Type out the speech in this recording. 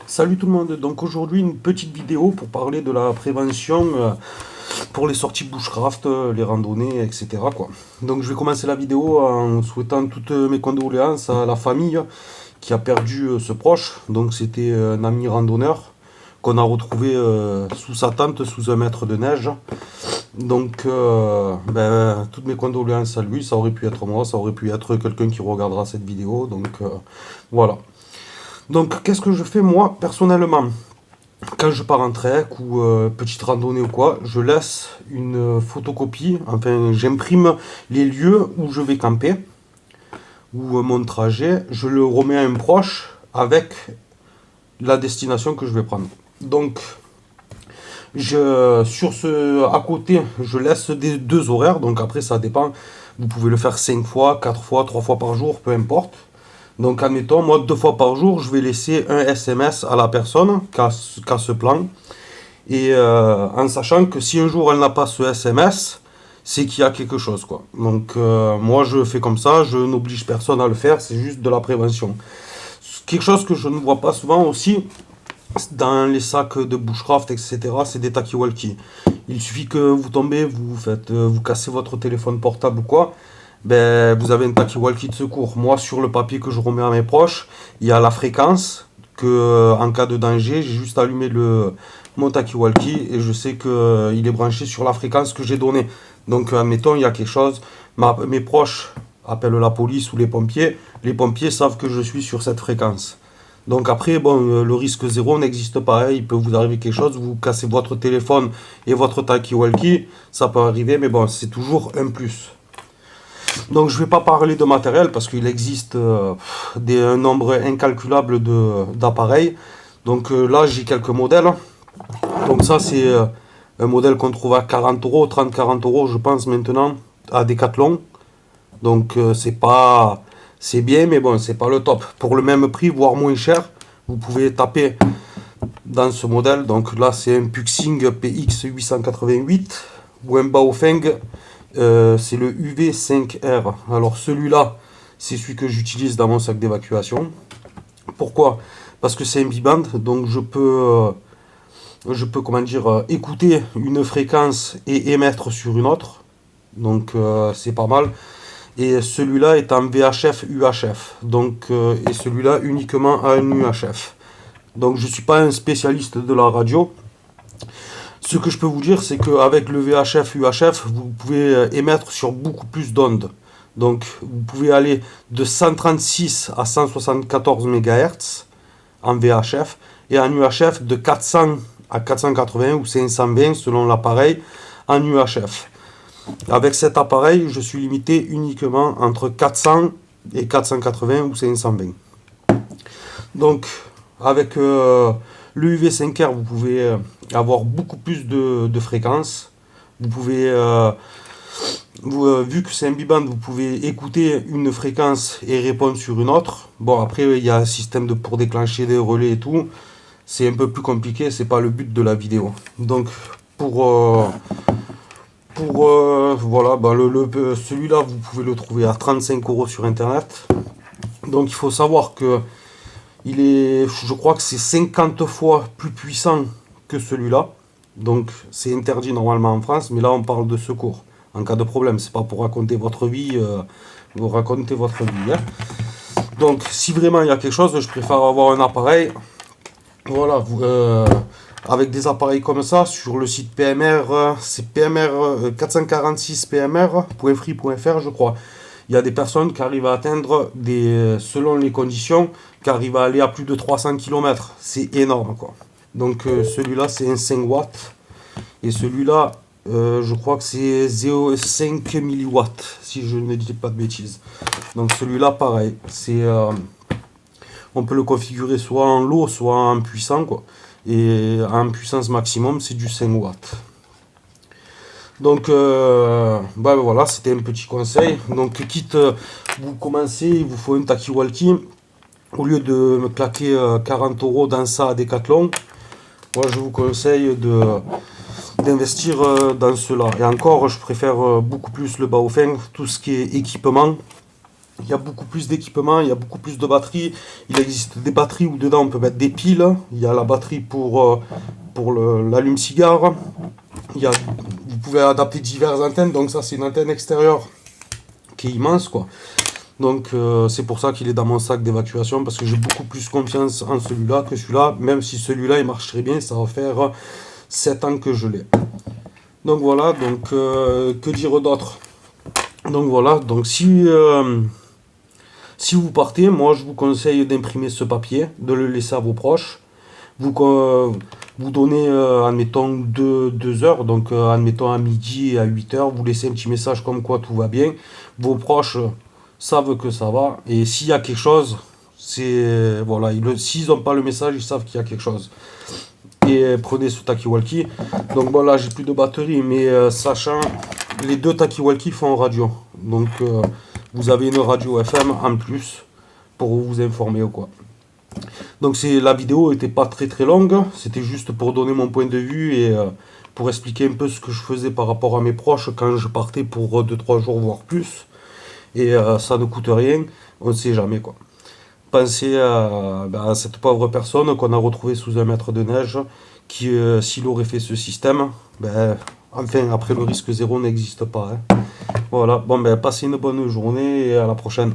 Salut tout le monde, donc aujourd'hui une petite vidéo pour parler de la prévention pour les sorties bushcraft, les randonnées, etc. quoi. Donc je vais commencer la vidéo en souhaitant toutes mes condoléances à la famille qui a perdu ce proche. Donc c'était un ami randonneur qu'on a retrouvé sous sa tente, sous un mètre de neige. Donc toutes mes condoléances à lui, ça aurait pu être moi, ça aurait pu être quelqu'un qui regardera cette vidéo. Donc voilà. Donc, qu'est-ce que je fais moi personnellement? Quand je pars en trek ou petite randonnée ou quoi, je laisse une photocopie, enfin j'imprime les lieux où je vais camper, ou mon trajet, je le remets à un proche avec la destination que je vais prendre. Donc, à côté, je laisse des deux horaires, donc après ça dépend, vous pouvez le faire 5 fois, 4 fois, 3 fois par jour, peu importe. Donc, admettons, moi, 2 fois par jour, je vais laisser un SMS à la personne qui a ce plan. Et en sachant que si un jour elle n'a pas ce SMS, c'est qu'il y a quelque chose, quoi. Donc, moi, je fais comme ça, je n'oblige personne à le faire, c'est juste de la prévention. Quelque chose que je ne vois pas souvent aussi, dans les sacs de bushcraft, etc., c'est des talkie-walkie. Il suffit que vous tombez, vous cassez votre téléphone portable ou quoi, ben, vous avez un talkie-walkie de secours. Moi, sur le papier que je remets à mes proches, il y a la fréquence que, en cas de danger, j'ai juste allumé mon talkie-walkie et je sais qu'il est branché sur la fréquence que j'ai donnée. Donc, admettons, il y a quelque chose, mes proches appellent la police ou les pompiers savent que je suis sur cette fréquence. Donc après, bon, le risque zéro n'existe pas, hein. Il peut vous arriver quelque chose, vous cassez votre téléphone et votre talkie-walkie, ça peut arriver, mais bon, c'est toujours un plus. Donc je ne vais pas parler de matériel parce qu'il existe un nombre incalculable d'appareils. Donc là, j'ai quelques modèles. Donc ça, c'est un modèle qu'on trouve à 40 euros, 30-40 euros, je pense maintenant, à Decathlon. Donc c'est bien, mais bon, c'est pas le top. Pour le même prix, voire moins cher, vous pouvez taper dans ce modèle. Donc là, c'est un Puxing PX 888 ou un Baofeng, c'est le UV5R. Alors celui-là, c'est celui que j'utilise dans mon sac d'évacuation. Pourquoi? Parce que c'est un biband, donc comment dire, écouter une fréquence et émettre sur une autre. Donc c'est pas mal. Et celui-là est en VHF UHF. Donc, et celui-là uniquement en UHF. Donc je ne suis pas un spécialiste de la radio. Ce que je peux vous dire, c'est qu'avec le VHF UHF, vous pouvez émettre sur beaucoup plus d'ondes. Donc vous pouvez aller de 136 à 174 MHz en VHF et en UHF de 400 à 480 ou 520 selon l'appareil en UHF. Avec cet appareil, je suis limité uniquement entre 400 et 480 ou 520. Donc, avec le UV5R, vous pouvez avoir beaucoup plus de fréquences. Vous pouvez, vu que c'est un biband, vous pouvez écouter une fréquence et répondre sur une autre. Bon, après, il y a un système pour déclencher des relais et tout. C'est un peu plus compliqué, c'est pas le but de la vidéo. Donc, voilà, celui-là, vous pouvez le trouver à 35 euros sur internet. Donc il faut savoir que je crois que c'est 50 fois plus puissant que celui-là. Donc c'est interdit normalement en France, mais là on parle de secours en cas de problème. C'est pas pour raconter votre vie, vous racontez votre vie, hein. Donc si vraiment il y a quelque chose, je préfère avoir un appareil. Voilà, avec des appareils comme ça, sur le site PMR, c'est PMR 446 PMR.free.fr, je crois. Il y a des personnes qui arrivent à atteindre, selon les conditions, qui arrivent à aller à plus de 300 km. C'est énorme, quoi. Donc celui-là, c'est un 5 watts. Et celui-là, je crois que c'est 0,5 milliwatts, si je ne dis pas de bêtises. Donc celui-là, pareil. On peut le configurer soit en low, soit en puissant, quoi. Et en puissance maximum, c'est du 5 watts. Donc voilà, c'était un petit conseil. Donc quitte vous commencez, il vous faut un talkie-walkie. Au lieu de me claquer 40 euros dans ça à Decathlon, moi je vous conseille d'investir dans cela. Et encore, je préfère beaucoup plus le Baofeng, tout ce qui est équipement. Il y a beaucoup plus d'équipements, il y a beaucoup plus de batteries. Il existe des batteries où dedans on peut mettre des piles. Il y a la batterie pour l'allume-cigare. Vous pouvez adapter diverses antennes. Donc ça c'est une antenne extérieure qui est immense quoi. Donc c'est pour ça qu'il est dans mon sac d'évacuation parce que j'ai beaucoup plus confiance en celui-là que celui-là. Même si celui-là il marche très bien, ça va faire 7 ans que je l'ai. Donc voilà, donc que dire d'autre? Donc voilà, donc si vous partez, moi je vous conseille d'imprimer ce papier, de le laisser à vos proches. Vous donnez, admettons, 2 heures, donc admettons à midi et à 8 heures, vous laissez un petit message comme quoi tout va bien. Vos proches savent que ça va, et s'il y a quelque chose, voilà, s'ils n'ont pas le message, ils savent qu'il y a quelque chose. Et prenez ce Talkie-Walkie. Donc voilà, j'ai plus de batterie, mais sachant, les 2 Talkie-Walkie font radio. Donc vous avez une radio FM en plus pour vous informer ou quoi. Donc la vidéo était pas très très longue, c'était juste pour donner mon point de vue et pour expliquer un peu ce que je faisais par rapport à mes proches quand je partais pour 2-3 jours voire plus. Et ça ne coûte rien, on ne sait jamais quoi. Pensez à cette pauvre personne qu'on a retrouvée sous un mètre de neige qui, s'il aurait fait ce système, enfin après le risque zéro n'existe pas. Hein. Voilà, bon passez une bonne journée et à la prochaine.